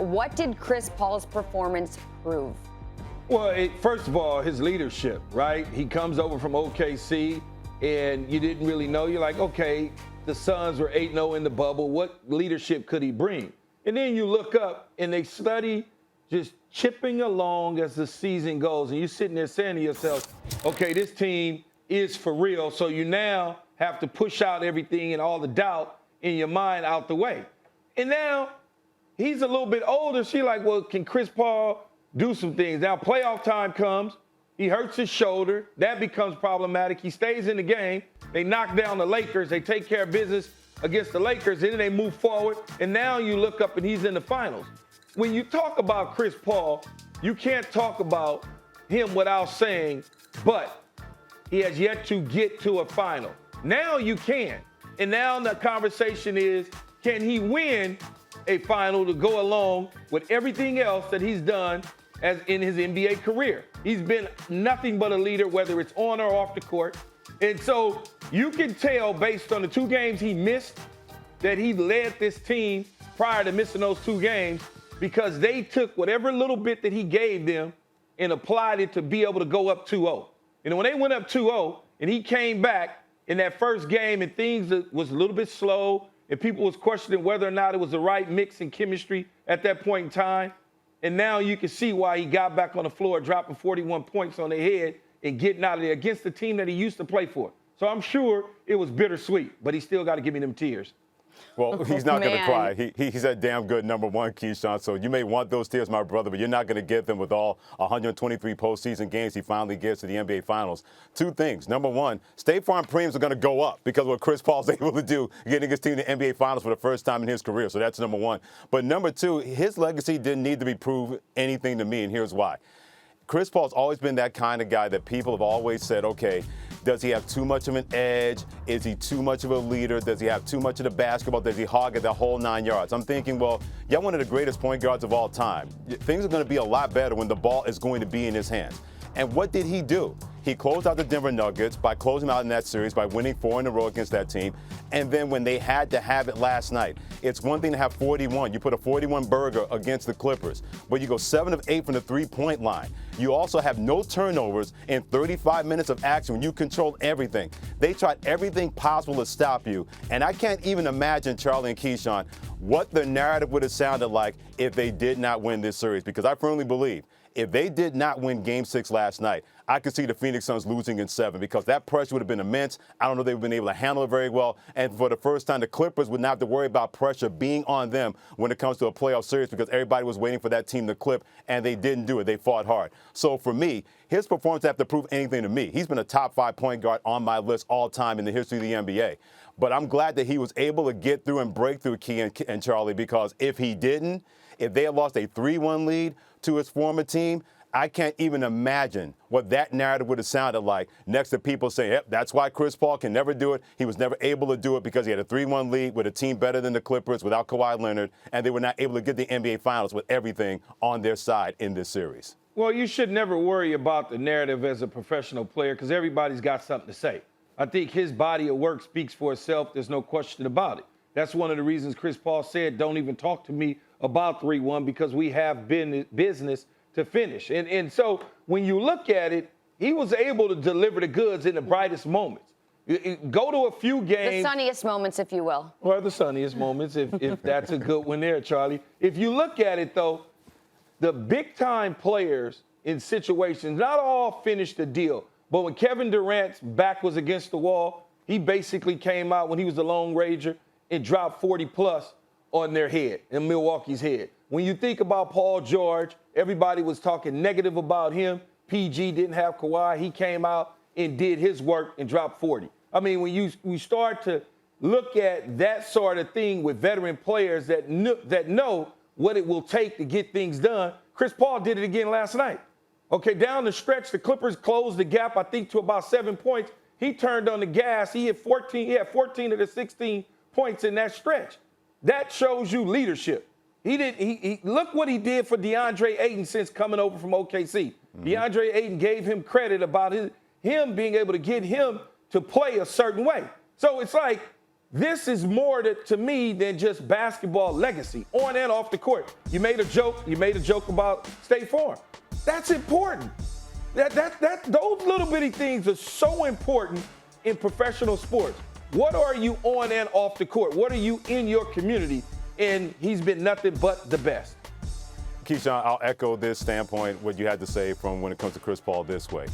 What did Chris Paul's performance prove? Well, first of all, his leadership, right? He comes over from OKC, and you didn't really know. You're like, okay, the Suns were 8-0 in the bubble. What leadership could he bring? And then you look up, and they study just chipping along as the season goes. And you're sitting there saying to yourself, okay, this team is for real. So you now have to push out everything and all the doubt in your mind out the way. And now he's a little bit older. She's like, well, can Chris Paul do some things? Now playoff time comes. He hurts his shoulder. That becomes problematic. He stays in the game. They knock down the Lakers. They take care of business against the Lakers. And then they move forward. And now you look up and he's in the finals. When you talk about Chris Paul, you can't talk about him without saying, but he has yet to get to a final. Now you can. And now the conversation is, can he win a final to go along with everything else that he's done as in his NBA career? He's been nothing but a leader, whether it's on or off the court. And so you can tell based on the 2 games he missed that he led this team prior to missing those 2 games because they took whatever little bit that he gave them and applied it to be able to go up 2-0. And when they went up 2-0 and he came back in that first game and things was a little bit slow and people was questioning whether or not it was the right mix and chemistry at that point in time. And now you can see why he got back on the floor, dropping 41 points on their head and getting out of there against the team that he used to play for. So I'm sure it was bittersweet, but he still got to give me them tears. Well, he's not going to cry. He's a damn good number one, Keyshawn. So you may want those tears, my brother, but you're not going to get them with all 123 postseason games he finally gets to the NBA Finals. 2 things. Number one, State Farm premiums are going to go up because of what Chris Paul's able to do, getting his team to the NBA Finals for the first time in his career. So that's number one. But number 2, his legacy didn't need to be proved anything to me, and here's why. Chris Paul's always been that kind of guy that people have always said, okay, does he have too much of an edge? Is he too much of a leader? Does he have too much of the basketball? Does he hog it the whole 9 yards? I'm thinking, well, you're one of the greatest point guards of all time. Things are going to be a lot better when the ball is going to be in his hands. And what did he do? He closed out the Denver Nuggets by closing out in that series, by winning 4 in a row against that team. And then when they had to have it last night, it's one thing to have 41. You put a 41 burger against the Clippers, but you go 7 of 8 from the 3-point line. You also have no turnovers in 35 minutes of action when you control everything. They tried everything possible to stop you. And I can't even imagine, Charlie and Keyshawn, what the narrative would have sounded like if they did not win this series, because I firmly believe if they did not win Game 6 last night, I could see the Phoenix Suns losing in 7 because that pressure would have been immense. I don't know if they would have been able to handle it very well. And for the first time, the Clippers would not have to worry about pressure being on them when it comes to a playoff series because everybody was waiting for that team to clip, and they didn't do it. They fought hard. So for me, his performance doesn't have to prove anything to me. He's been a top 5 point guard on my list all time in the history of the NBA. But I'm glad that he was able to get through and break through, Key and Charlie, because if he didn't, if they had lost a 3-1 lead to his former team, I can't even imagine what that narrative would have sounded like next to people saying, yep, that's why Chris Paul can never do it. He was never able to do it because he had a 3-1 lead with a team better than the Clippers without Kawhi Leonard, and they were not able to get the NBA Finals with everything on their side in this series. Well, you should never worry about the narrative as a professional player because everybody's got something to say. I think his body of work speaks for itself. There's no question about it. That's one of the reasons Chris Paul said, don't even talk to me about 3-1 because we have business to finish. And so when you look at it, he was able to deliver the goods in the brightest moments. Go to a few games. The sunniest moments, if you will. Or the sunniest moments, if that's a good one there, Charlie. If you look at it, though, the big-time players in situations, not all finished the deal. But when Kevin Durant's back was against the wall, he basically came out when he was the Lone Ranger and dropped 40-plus on their head, in Milwaukee's head. When you think about Paul George, everybody was talking negative about him. PG didn't have Kawhi. He came out and did his work and dropped 40. I mean, when we start to look at that sort of thing with veteran players that know what it will take to get things done, Chris Paul did it again last night. Okay, down the stretch, the Clippers closed the gap, I think, to about 7 points. He turned on the gas. He had 14 of the 16 points in that stretch. That shows you leadership. He look what he did for DeAndre Ayton since coming over from OKC. Mm-hmm. DeAndre Ayton gave him credit about him being able to get him to play a certain way. So it's like This is more to me than just basketball legacy on and off the court. You made a joke about State Farm. That's important. Those little bitty things are so important in professional sports. What are you on and off the court? What are you in your community? And he's been nothing but the best. Keyshawn, I'll echo this standpoint, what you had to say from when it comes to Chris Paul this way.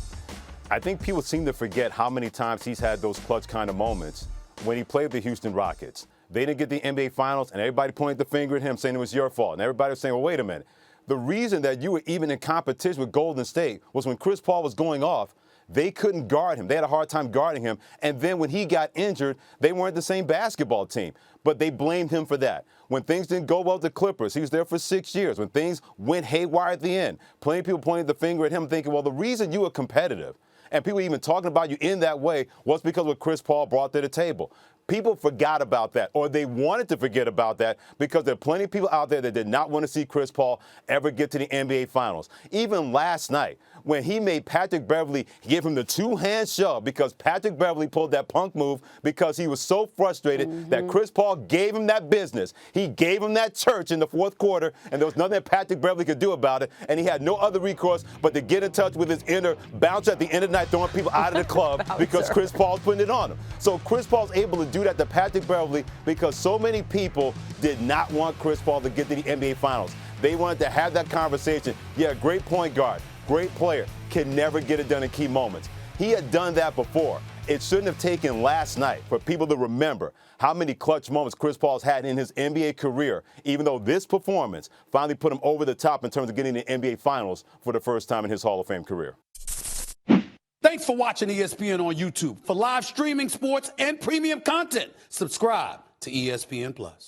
I think people seem to forget how many times he's had those clutch kind of moments when he played the Houston Rockets. They didn't get the NBA Finals, and everybody pointed the finger at him saying it was your fault. And everybody was saying, well, wait a minute. The reason that you were even in competition with Golden State was when Chris Paul was going off, they couldn't guard him. They had a hard time guarding him. And then when he got injured, they weren't the same basketball team. But they blamed him for that. When things didn't go well with the Clippers, he was there for 6 years. When things went haywire at the end, plenty of people pointed the finger at him thinking, well, the reason you were competitive and people even talking about you in that way was because of what Chris Paul brought to the table. People forgot about that, or they wanted to forget about that because there are plenty of people out there that did not want to see Chris Paul ever get to the NBA Finals. Even last night, when he made Patrick Beverley give him the two-hand shove because Patrick Beverley pulled that punk move because he was so frustrated that Chris Paul gave him that business. He gave him that church in the fourth quarter, and there was nothing that Patrick Beverley could do about it, and he had no other recourse but to get in touch with his inner bouncer at the end of the night, throwing people out of the club because Chris Paul's putting it on him. So Chris Paul's able to do that to Patrick Beverley because so many people did not want Chris Paul to get to the NBA Finals. They wanted to have that conversation. Yeah, great point guard, great player, can never get it done in key moments. He had done that before. It shouldn't have taken last night for people to remember how many clutch moments Chris Paul's had in his NBA career, even though this performance finally put him over the top in terms of getting the NBA Finals for the first time in his Hall of Fame career. Thanks for watching ESPN on YouTube. For live streaming, sports, and premium content, subscribe to ESPN+.